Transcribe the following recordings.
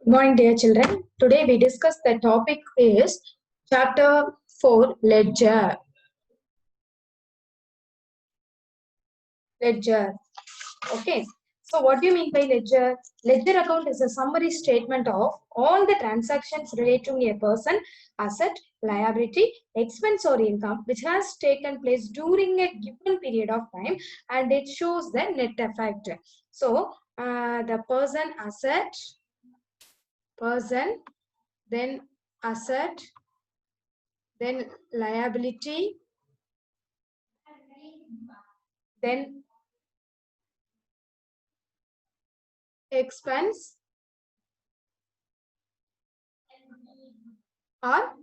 Good morning, dear children. Today we discuss the topic is chapter 4 ledger. Ledger. Okay. So what do you mean by ledger? Ledger account is a summary statement of all the transactions relating to a person, asset, liability, expense or income which has taken place during a given period of time, and it shows the net effect. So the person, then asset, then liability, then expense or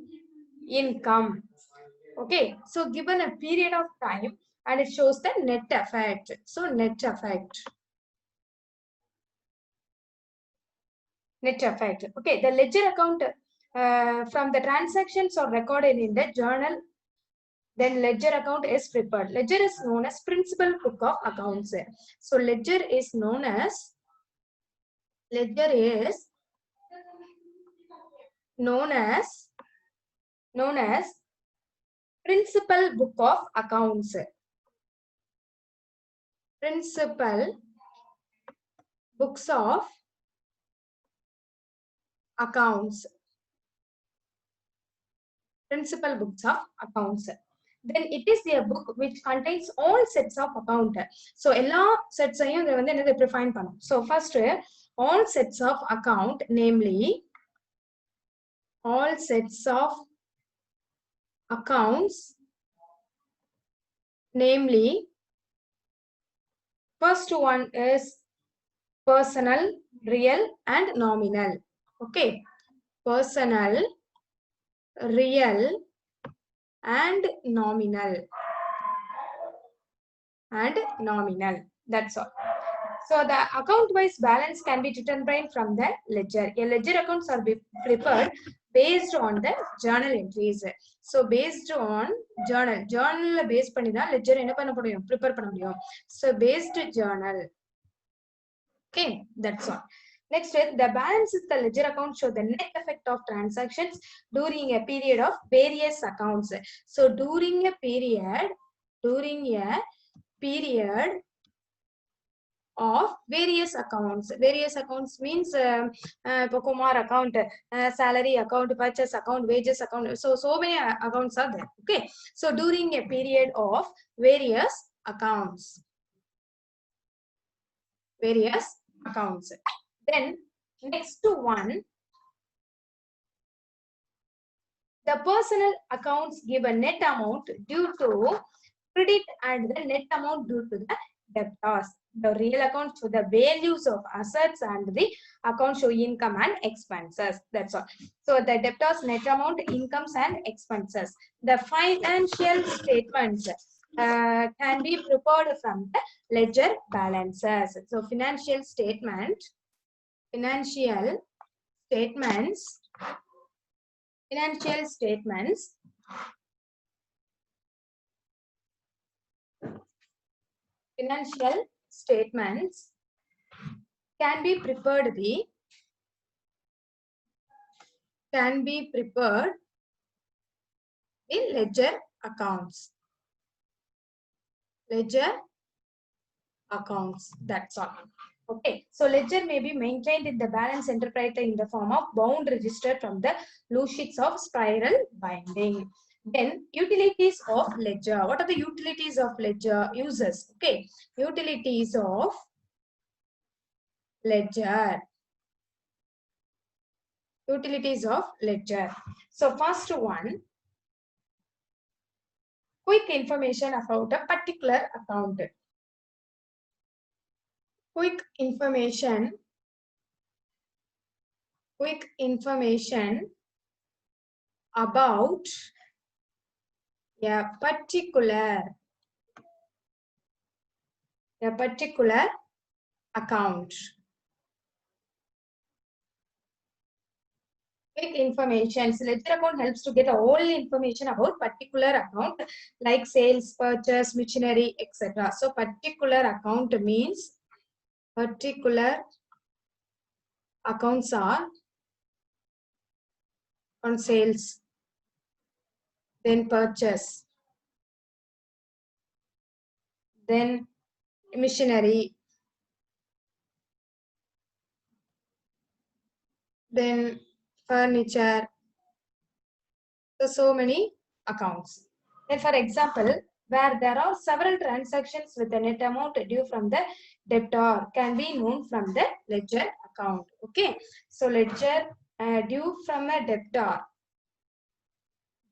income. Okay, so given a period of time and it shows the net effect. So net effect. Okay, the ledger account from the transactions are recorded in the journal. Then ledger account is prepared. Ledger is known as principal book of accounts. So ledger is known as principal book of accounts. Principal books of accounts. Principal books of accounts. Then it is a book which contains all sets of account. So all sets define panum. So first, all sets of account, namely all sets of accounts, namely first one is personal, real and nominal. Okay, personal, real and nominal. That's all. So the account-wise balance can be determined from the ledger. A ledger accounts are prepared based on the journal entries. So based on journal based பண்ணி தான் ledger என்ன பண்ண முடியும், prepare பண்ண முடியும். So based journal. Okay, that's all. Next, the balance is the ledger account show the net effect of transactions during a period of various accounts. So during a period of various accounts. Various accounts means Kumar account, salary account, purchase account, wages account. So many accounts are there. Okay. So during a period of various accounts. Then next to one, the personal accounts give a net amount due to credit and the net amount due to the debtors. The real account show the values of assets and the account show income and expenses. That's all. So the debtors net amount, incomes and expenses. The financial statements can be prepared from the ledger balances. So financial statements, can be prepared in ledger accounts. That's all. Okay, so ledger may be maintained in the balance enterprise in the form of bound register from the loose sheets of spiral binding. Then utilities of ledger. What are the utilities of ledger? Uses. Okay, utilities of ledger. So first one, quick information about a particular account. Quick information about a particular account. Quick information. So ledger account helps to get all information about particular account like sales, purchase, machinery, etc. So particular account means particular accounts are on sales, then purchase, then machinery, then furniture. So many accounts. Then for example, where there are several transactions with a net amount due from the debtor can be known from the ledger account. Okay, so ledger due from a debtor,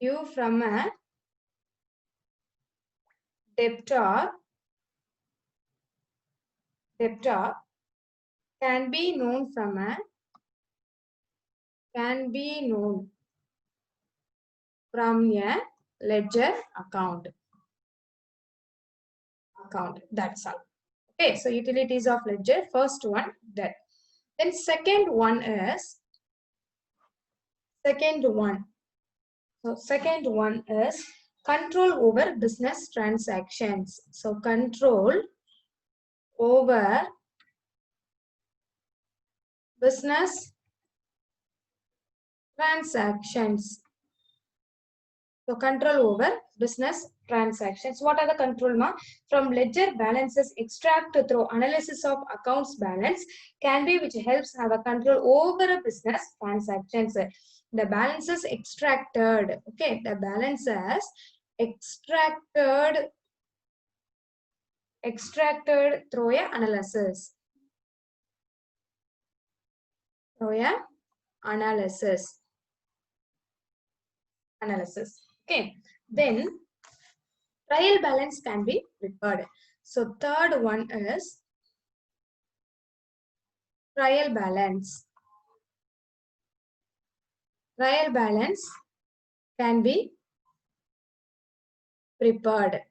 due from a debtor can be known from a ledger account. That's all. Okay, so utilities of ledger, first one that. Then second one is control over business transactions. So control over business transactions. So control over business transactions. What are the control? From ledger balances extract through analysis of accounts balance can be which helps have a control over a business transactions. The balances extracted. Okay, the balances extracted through a analysis. Analysis. Okay, then trial balance can be prepared. So third one is trial balance. Trial balance can be prepared.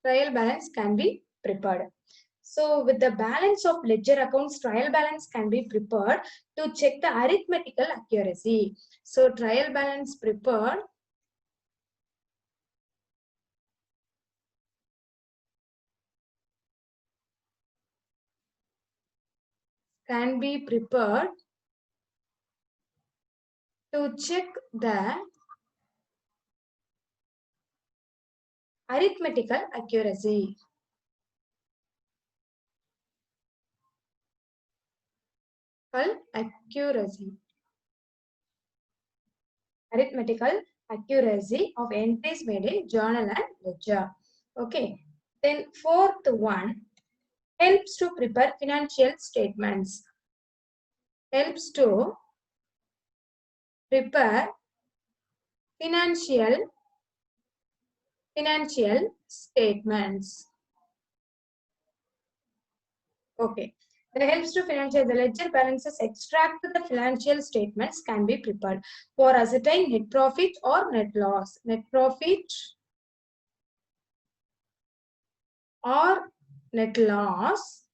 Trial balance can be prepared. So with the balance of ledger accounts, trial balance can be prepared to check the arithmetical accuracy. So trial balance prepared can be prepared to check the arithmetical accuracy. Arithmetical accuracy of entries made in journal and ledger. Okay. Then fourth one helps to prepare financial statements. Helps to prepare financial statements. Okay. It helps to financial. The ledger balances extract the financial statements can be prepared for ascertain net profit or net loss. Net profit or net loss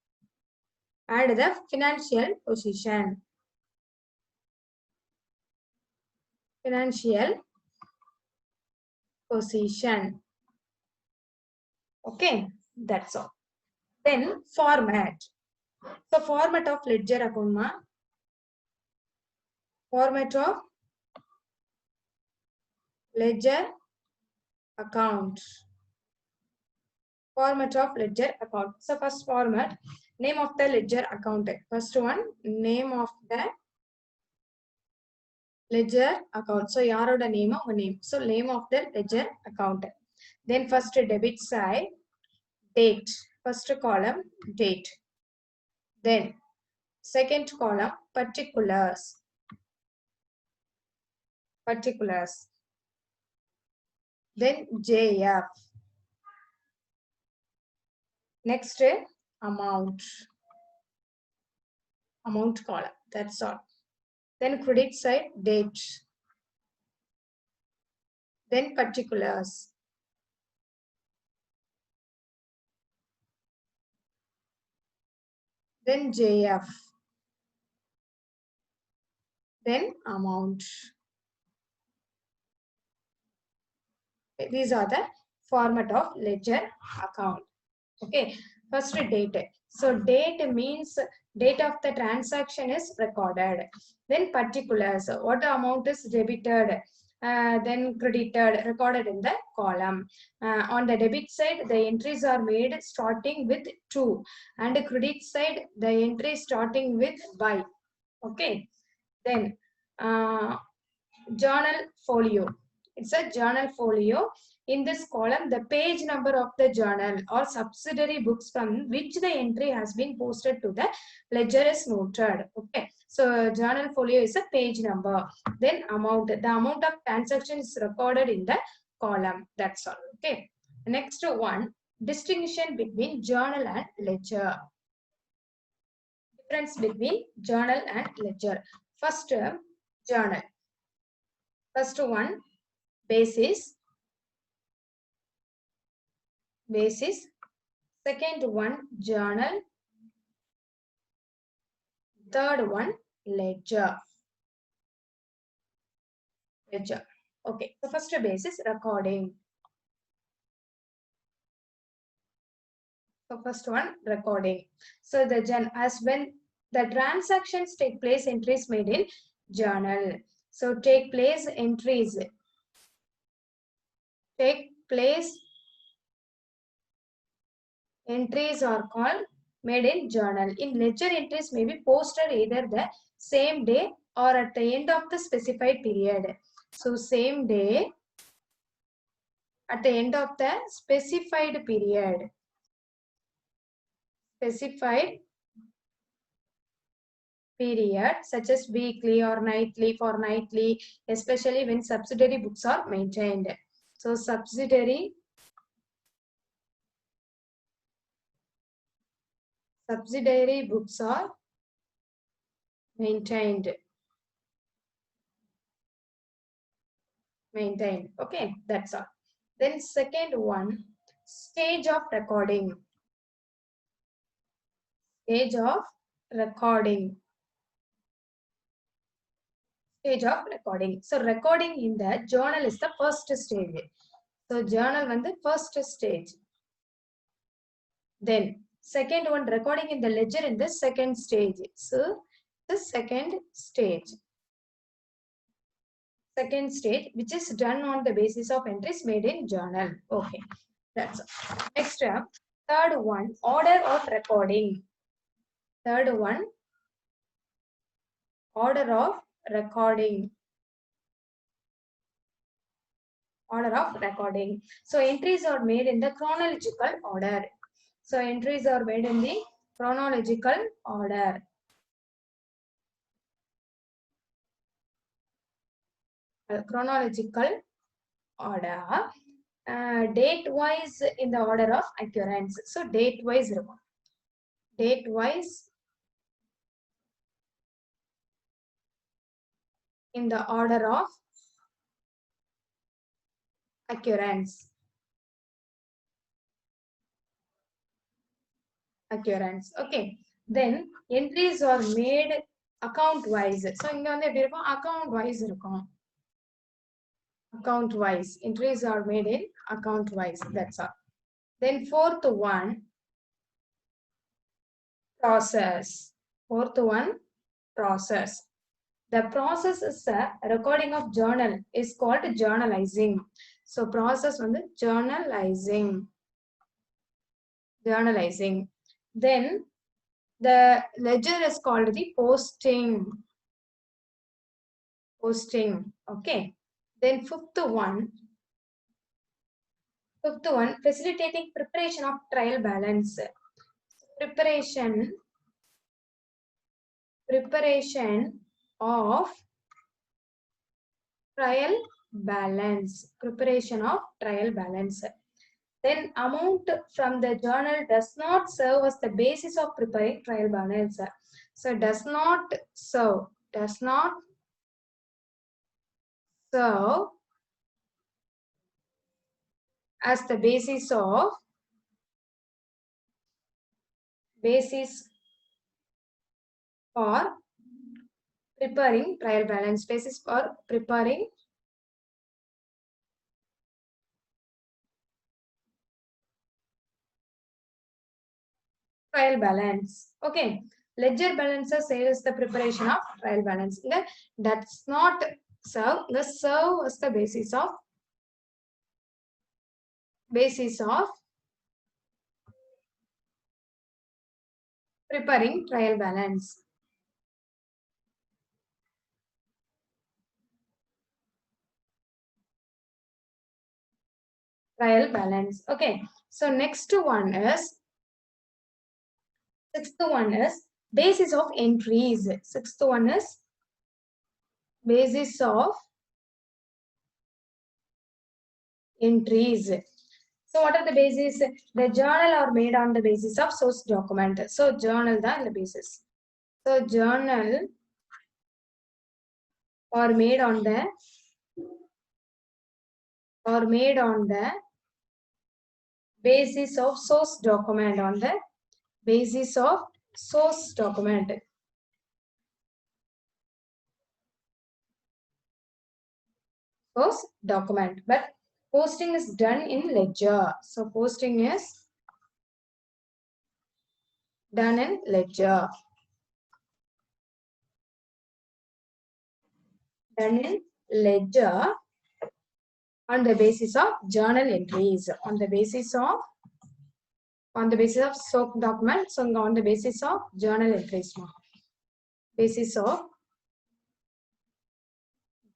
and the financial position. Financial position. Okay, that's all. Then format. So format of ledger account. Format of ledger account. Format of ledger account. So first format, name of the ledger account. First one, name of the ledger account. So yaroda name of name. So name of the ledger account. Then first debit side, date. First column, date. Then second column, particulars. Then JF. Next, amount column. That's all. Then credit side, date. Then particulars. Then JF. Then amount. These are the format of ledger account. Okay. First date. So date means date of the transaction is recorded. Then particulars, what amount is debited, then credited, recorded in the column. On the debit side, the entries are made starting with to, and the credit side, the entry starting with by. Okay. Then journal folio. It's a journal folio. In this column, the page number of the journal or subsidiary books from which the entry has been posted to the ledger is noted. Okay. So journal folio is a page number. Then amount. The amount of transaction is recorded in the column. That's all. Okay. Next one, distinction between journal and ledger. Difference between journal and ledger. First, journal. First one, basis. Second one, journal. Third one, ledger. Okay, so first basis, recording. So first one, recording. So as when the transactions take place, entries made in journal. So take place entries. Entries are called made in journal. In ledger, entries may be posted either the same day or at the end of the specified period. So same day at the end of the specified period. Such as weekly or nightly, for nightly, especially when subsidiary books are maintained. So subsidiary books are maintained. Okay, that's all. Then second one, stage of recording. So recording in the journal is the first stage. So journal is the first stage. Then second one, recording in the ledger in the second stage. So the second stage, which is done on the basis of entries made in journal. Okay, that's all. Next, third one, order of recording. Third one, order of recording. So entries are made in the chronological order. Date wise in the order of occurrence. So date wise in the order of occurrence. Okay. Then entries are made account wise. So inga வந்து எப்படி இருக்கும் account wise இருக்கும். Entries are made in account wise. That's all. Then fourth one, process. The process is a recording of journal is called journalizing. So process வந்து journalizing. Then the ledger is called the posting. Okay. Then fifth one, facilitating preparation of trial balance. Preparation of trial balance. Then amount from the journal does not serve as the basis of preparing trial balance. So does not serve as the basis for preparing trial balance. Basis for preparing trial balance. Okay. Ledger balancer says the preparation of trial balance. That's not serve. The serve is the basis of preparing trial balance. Trial balance. Okay. So next one is sixth one is basis of entries. Sixth one is basis of entries. So what are the basis? The journal are made on the basis of source document. So journal the basis. So journal are made on the basis of source document, on the basis of source document. Source document. But posting is done in ledger. So posting is done in ledger. Done in ledger on the basis of journal entries. On the basis of source document. So on the basis of journal entries. Basis of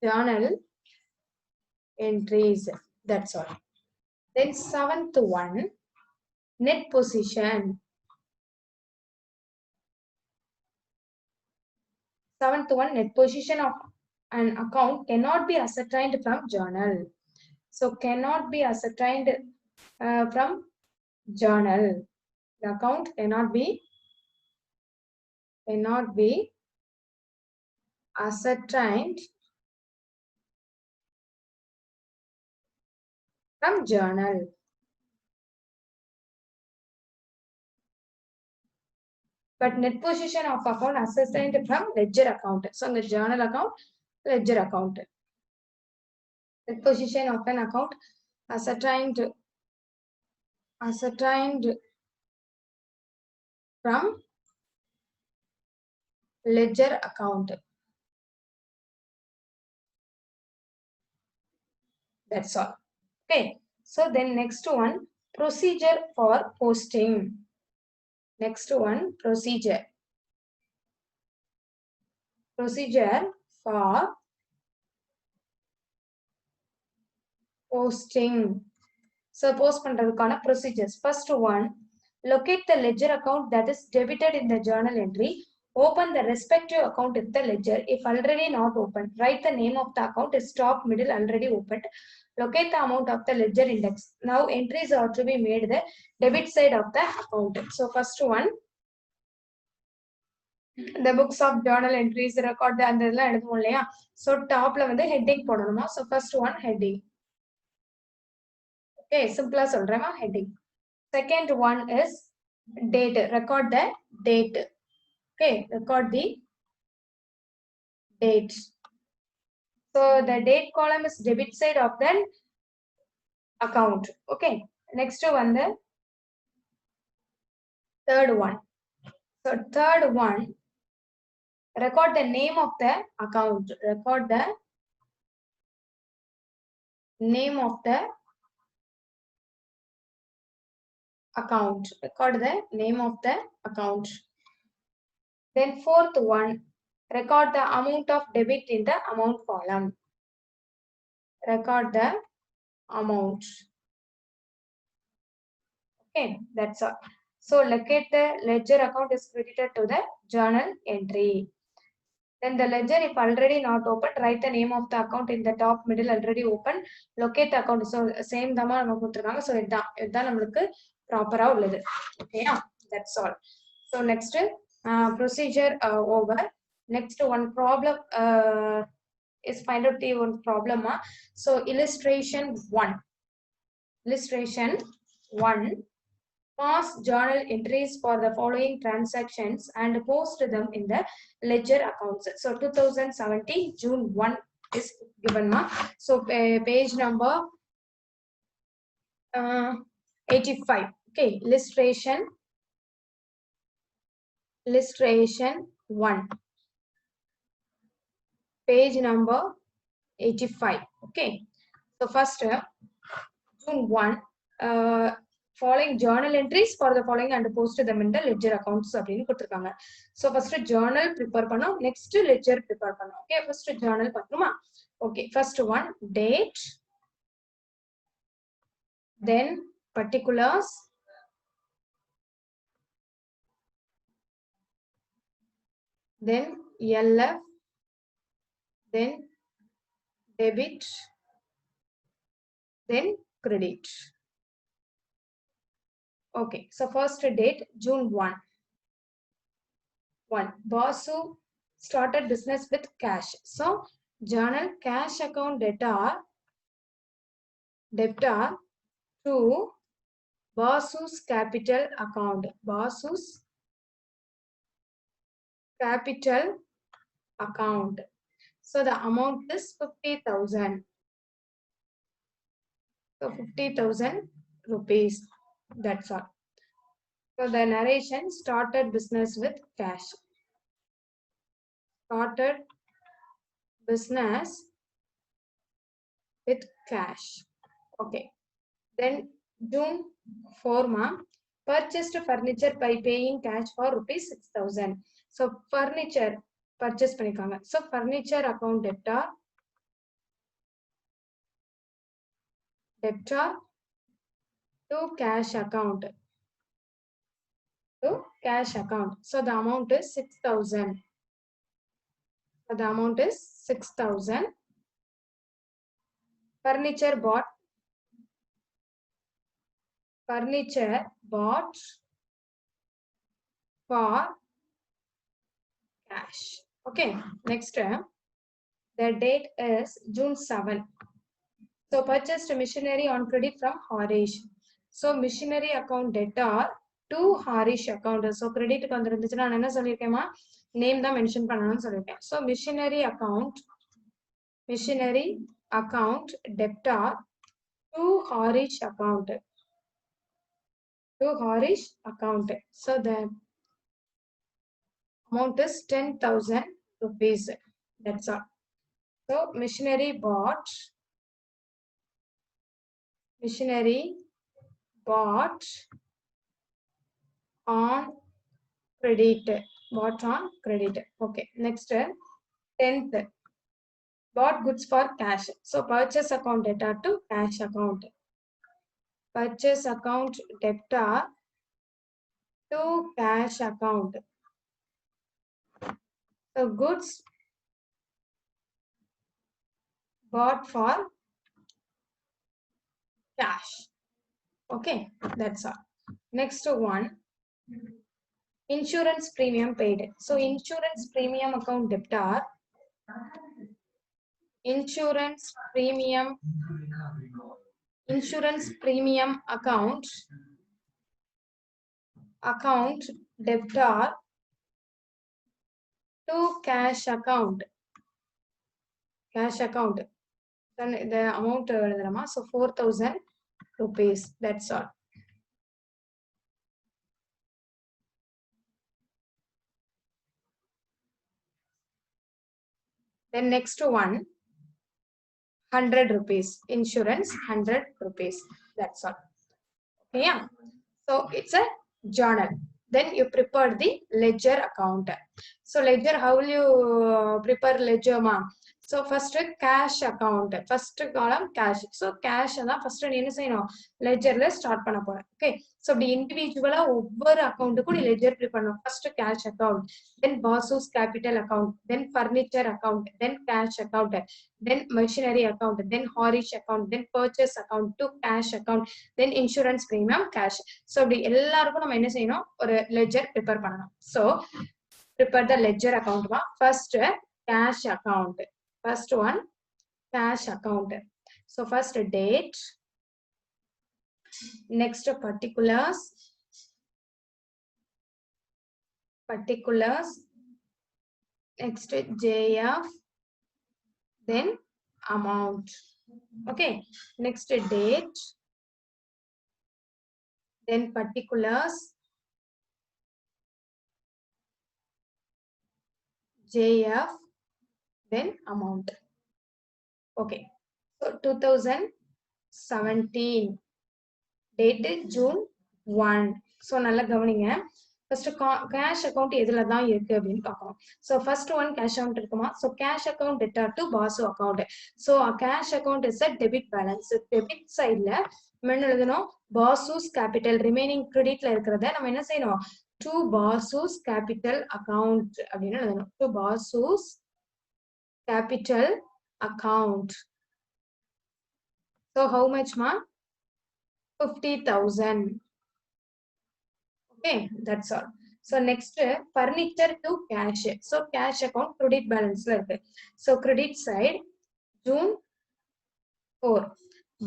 journal entries. That's all. Then seventh one, net position. Seventh one, net position of an account cannot be ascertained from journal. So cannot be ascertained from journal. The account cannot be ascertained from journal. But net position of account ascertained from ledger account. So in the journal account, ledger account. Net position of an account ascertained from ledger account. That's all. Okay. So then next one, procedure for posting. Next one, procedure. Procedure for posting. So post பண்றதுக்கான procedures. First one, locate the ledger account that is debited in the journal entry. Open the respective account in the ledger. If already not open, write the name of the account is top, middle, already opened. Locate the amount of the ledger index. Now entries are to be made the debit side of the account. So first one, the books of journal entries record the அந்த இதெல்லாம் எழுதுவோம் இல்லையா? So topல வந்து heading போடணுமா? So first one, heading. Okay, simple சொல்றேமா, heading. Second one is date. Record the date. Okay, record the date. So the date column is debit side of the account. Okay, next one, the third one. So third one, record the name of the account. Record the name of the account. Record the name of the account. Then fourth one, record the amount of debit in the amount column. Record the amount. Okay, that's all. So locate the ledger account is credited to the journal entry. Then the ledger, if already not open, write the name of the account in the top, middle, already open. Locate the account. So same dama நம்ம கொடுத்திருக்காங்க. So இதான் நம்மளுக்கு ப்ராப்பரா உள்ளது. Okay, that's all. So next procedure over. Next one problem is find out the one problem. So illustration 1. Illustration 1. Pass journal entries for the following transactions and post them in the ledger accounts. So 2017 June 1 is given. So page number 85. Okay, illustration Illustration 1. Page number 85. Okay. So first, June 1, following journal entries for the following and post them in the ledger accounts. So first journal prepare pannom, next ledger prepare pannom. Okay, first journal panuma. Okay, first one date, then particulars, then LF, then debit, then credit. Okay, so first date June 1. 1. Basu started business with cash. So journal cash account debtor to Basu's capital account. Basu's capital account. So the amount is 50,000. So 50,000 rupees. That's all. So the narration started business with cash. Started business with cash. Okay. Then June 4 purchased furniture by paying cash for rupees 6,000. So furniture purchase panikanga. So furniture account debtor to cash account. To cash account. So the amount is 6,000. So the amount is 6,000. Furniture bought for cash. Okay. Next, the date is June 7. So purchased machinery on credit from Harish. So machinery account debtor to Harish account. So credit name the mention pananum. So machinery account debtor to Harish account. To Harish account. So the amount is 10,000 rupees. That's all. So machinery bought on credit. Bought on credit. Okay. Next, 10th. Bought goods for cash. So purchase account debtor to cash account. Purchase account debtor to cash account. So goods bought for cash. Okay, that's all. Next one, insurance premium paid. So insurance premium account debtor, insurance premium account debtor to cash account. Then the amount so 4,000 rupees. That's all. Then next one, 100 rupees. Insurance 100 rupees. That's all. Okay, yeah. So it's a journal. Then you prepare the ledger account. So ledger, how will you prepare ledger, ma? So first cash account. First column cash. So cash first ledger start பண்ண போறேன். Okay. So the individual ஒவ்வொரு அக்கவுண்ட்டுக்கும் நீ ledger prepare பண்ணணும். First cash account, then Basu's capital account, then furniture account, then cash account, then machinery account, then Harish account, then purchase account to cash account, then insurance premium cash. So அப்படி எல்லாருக்கும் நம்ம என்ன செய்யணும், ஒரு ledger prepare பண்ணணும். So prepare the ledger account. First cash account. First one cash account. So first date, next particulars, next JF, then amount. Okay, next date, then particulars, JF, then amount. Okay. So 2017 date June 1. So நல்லா கவனிங்க. First cash account எதுல தான் இருக்கு அப்படின்னு பார்க்கணும். So first one cash account இருக்குமா? So cash account debtor to BASU account. So cash account is a debit balance. Debit sideல நம்ம என்ன எழுதணும்? BASU's capital remaining creditல இருக்கிறத நம்ம என்ன செய்யணும்? To BASU's capital account அப்படின்னு எழுதணும். To BASU's capital account. So how much ma? 50,000. Okay, that's all. So next furniture to cash. So cash account credit balance la irukku. So credit side June 4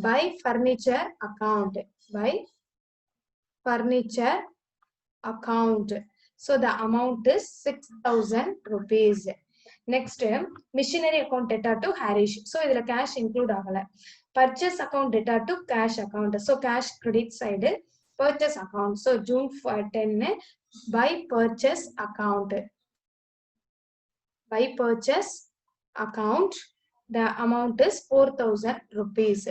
by furniture account, by furniture account. So the amount is 6,000 rupees. Next machinery account debtor to Harish. So idhula cash include agala. Purchase account debtor to cash account. So cash credit side purchase account. So June 10 by purchase account. By purchase account the amount is 4,000 rupees.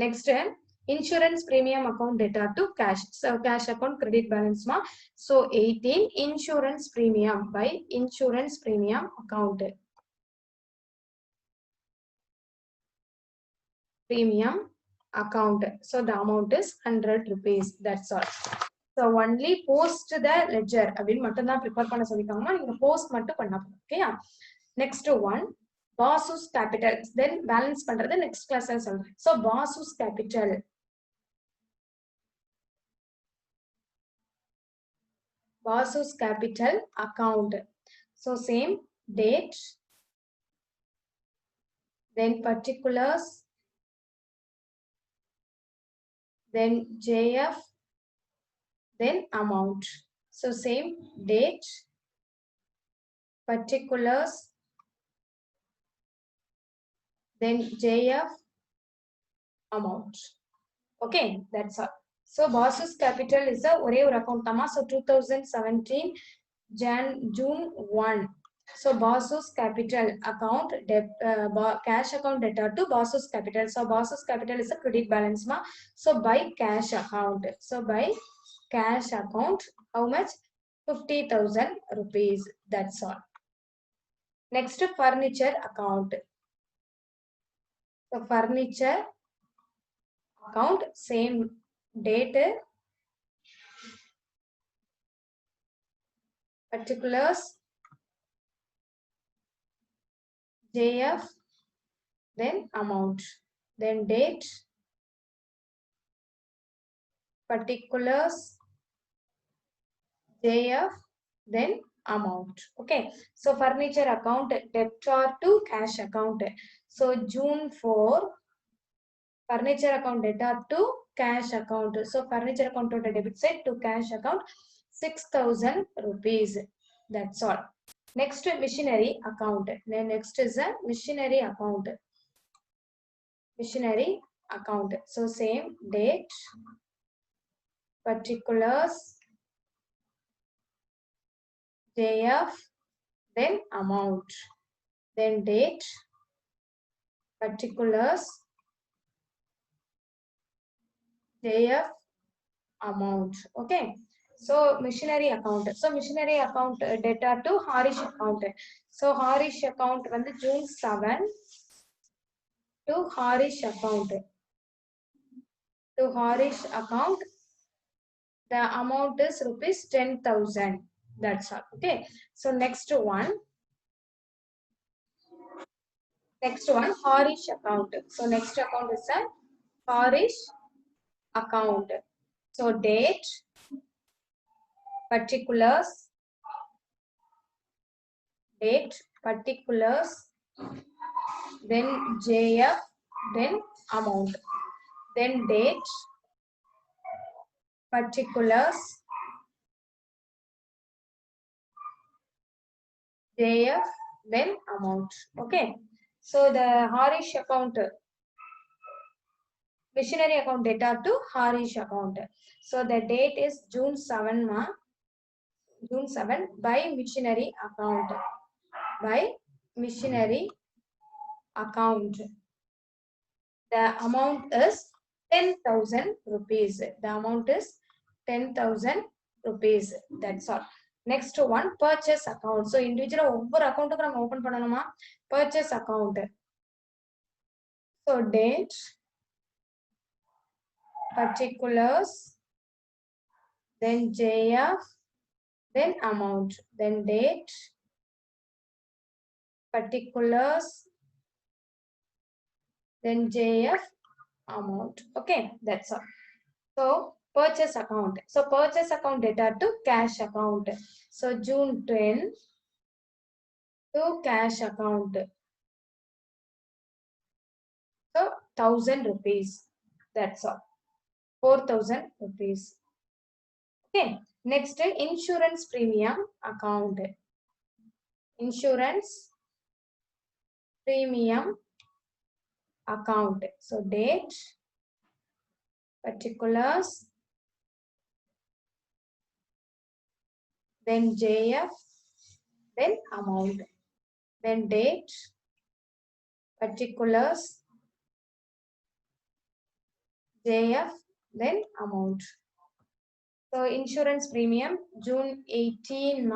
Next insurance premium account debtor to cash. So cash account credit balance ma. So 18 insurance premium by insurance premium account. Premium account. So the amount is 100 rupees. That's all. So only post the ledger அப்படின்னு மட்டும் தான் prepare பண்ண சொல்லிருக்காங்க. நீங்க post மட்டும் பண்ணா போதும். ஓகேயா? Next one BASU's capital. Then balance பண்றது next classல சொல்றேன். So BASU's capital. BASU's capital account. So same date, then particulars, then JF, then amount. So same date, particulars, then JF, amount. Okay, that's all. So BASU's capital is a ஒரே ஒரு account Dhama. So 2017 June 1. So BASU's capital account cash account debtor to BASU's capital. So BASU's capital is a credit balance ma. So by cash account. So by cash account, how much? 50,000 rupees. That's all. Next furniture account. So furniture account, same date, particulars, JF, then amount, then date, particulars, JF, then amount. Okay, so furniture account debtor to cash account. So June 4 furniture account debtor to cash account. So furniture account to the debit side to cash account 6,000 rupees. That's all. Next machinery account. Then next is a machinery account. Machinery account. So same date, particulars, JF, then amount, then date, particulars, JF, amount. Okay, so machinery account. So machinery account debtor to Harish account. So Harish account வந்து June 7 to Harish account. To Harish account the amount is rupees 10,000. That's all. Okay, so next one Harish account. So next account is a Harish account. So date, particulars, then JF, then amount, then date, particulars, JF, then amount. Okay, so the Harish account, machinery account debtor to Harish account. So the date is June 7 ma. June 7 by missionary account. By missionary account. The amount is 10,000 rupees. The amount is 10,000 rupees. That's all. Next one, purchase account. So individual over account open pananuma. Purchase account. So date, particulars, then JF, then amount, then date, particulars, then JF, amount. Okay, that's all. So purchase account. So purchase account data to cash account. So June 10 to cash account. So 1,000 rupees. That's all. 4,000 rupees. Okay. Next, insurance premium account. Insurance premium account. So date, particulars, then JF, then amount, then date, particulars, JF, then amount. So insurance premium June 18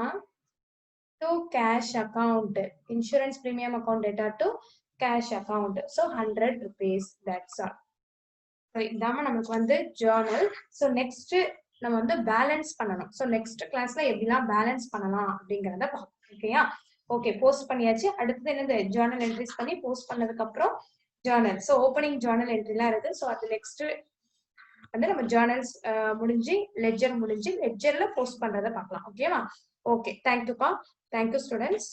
to cash account. Insurance premium account data to cash account. So 100 rupees. That's all. So இதாம நமக்கு வந்து journal. So next நம்ம வந்து balance பண்ணணும். So next classல எப்படிலாம் balance பண்ணலாம் அப்படிங்கறத பார்ப்போம். ஓகேயா? ஓகே போஸ்ட் பண்ணியாச்சு. அடுத்து என்னது journal entries பண்ணி போஸ்ட் பண்ணதுக்கு அப்புறம் journal. So opening journal entryலாம் இருக்கு. So அது next வந்து நம்ம journals முடிஞ்சு ledger முடிஞ்சு ledgerல போஸ்ட் பண்றத பார்க்கலாம். ஓகேவா? ஓகே. Thank you students.